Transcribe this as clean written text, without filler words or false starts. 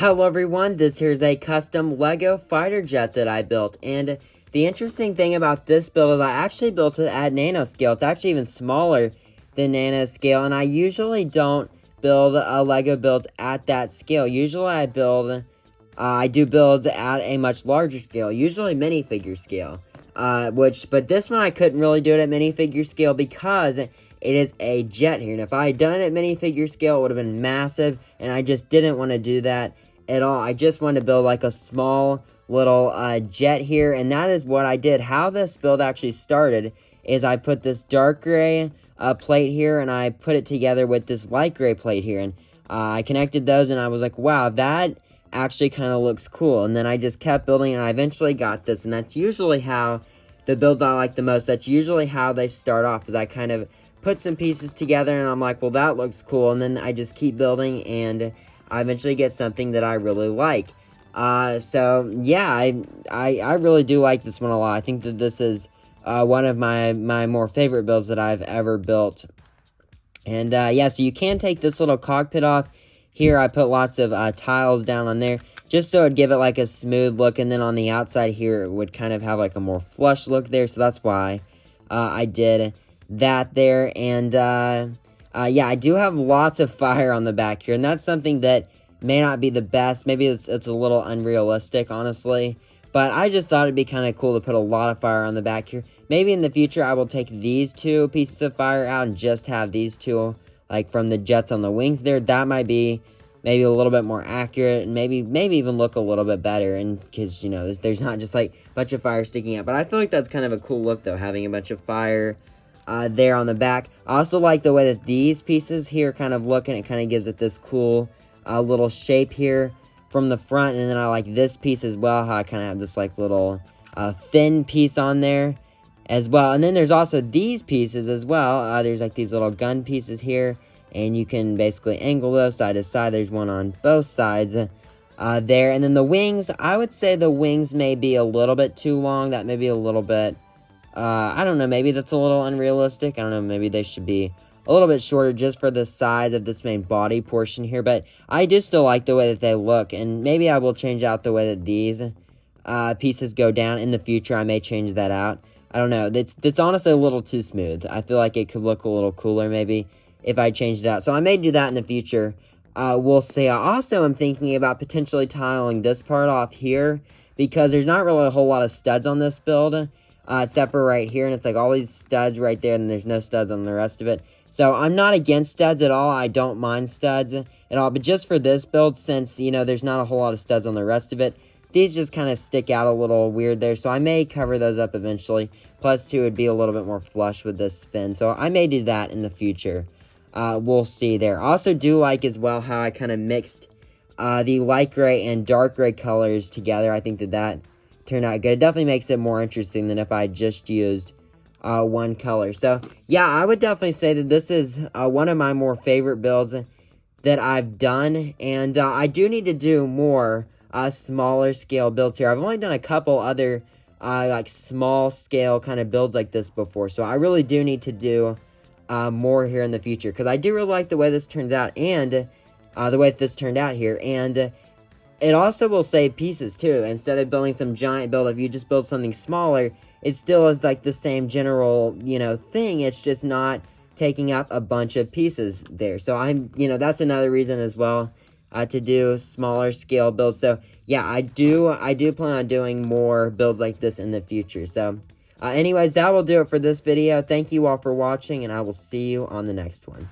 Hello everyone, this here is a custom Lego fighter jet that I built, and the interesting thing about this build is I actually built it at nanoscale. It's actually even smaller than nanoscale, and I usually don't build a Lego build at that scale. Usually I do build at a much larger scale, usually minifigure scale. But this one I couldn't really do it at minifigure scale because it is a jet here, and if I had done it at minifigure scale, it would have been massive, and I just didn't want to do that at all. I just wanted to build like a small little jet here, and that is what I did. How this build actually started is I put this dark gray plate here, and I put it together with this light gray plate here, and I connected those, and I was like, wow, that actually kind of looks cool. And then I just kept building, and I eventually got this, and that's usually how the builds I like the most. That's usually how they start off, is I kind of put some pieces together, and I'm like, well, that looks cool, and then I just keep building, and I eventually get something that I really like. So yeah, I really do like this one a lot. I think that this is one of my more favorite builds that I've ever built. And yeah, so you can take this little cockpit off. Here I put lots of tiles down on there, just so it'd give it like a smooth look, and then on the outside here, it would kind of have like a more flush look there, so that's why I did that there. And yeah, I do have lots of fire on the back here, and that's something that may not be the best. Maybe it's a little unrealistic, honestly, but I just thought it'd be kind of cool to put a lot of fire on the back here. Maybe in the future I will take these two pieces of fire out and just have these two, like from the jets on the wings there. That might be maybe a little bit more accurate, and maybe even look a little bit better, and because, you know, there's not just like a bunch of fire sticking out. But I feel like that's kind of a cool look though, having a bunch of fire there on the back. I also like the way that these pieces here kind of look, and it kind of gives it this cool little shape here from the front. And then I like this piece as well, how I kind of have this like little thin piece on there as well. And then there's also these pieces as well. There's like these little gun pieces here, and you can basically angle those side to side. There's one on both sides there. And then the wings, I would say the wings may be a little bit too long. That may be a little bit, I don't know, maybe that's a little unrealistic. I don't know, maybe they should be a little bit shorter just for the size of this main body portion here. But I do still like the way that they look, and maybe I will change out the way that these pieces go down in the future. I may change that out. I don't know. It's honestly a little too smooth. I feel like it could look a little cooler maybe if I changed it out. So I may do that in the future. We'll see. I also am thinking about potentially tiling this part off here, because there's not really a whole lot of studs on this build, except for right here, and it's like all these studs right there, and there's no studs on the rest of it. So I'm not against studs at all. I don't mind studs at all, but just for this build, since, you know, there's not a whole lot of studs on the rest of it, these just kind of stick out a little weird there, so I may cover those up eventually. Plus, too, it'd be a little bit more flush with this spin, so I may do that in the future. We'll see there. I also do like as well how I kind of mixed the light gray and dark gray colors together. I think that turned out good. It definitely makes it more interesting than if I just used one color. So yeah, I would definitely say that this is one of my more favorite builds that I've done, and I do need to do more smaller scale builds here. I've only done a couple other like small scale kind of builds like this before, so I really do need to do more here in the future, because I do really like the way this turns out, and the way this turned out here. And it also will save pieces too. Instead of building some giant build, if you just build something smaller, it still is like the same general, you know, thing. It's just not taking up a bunch of pieces there. So you know, that's another reason as well to do smaller scale builds. So yeah, I do plan on doing more builds like this in the future. So anyways, that will do it for this video. Thank you all for watching, and I will see you on the next one.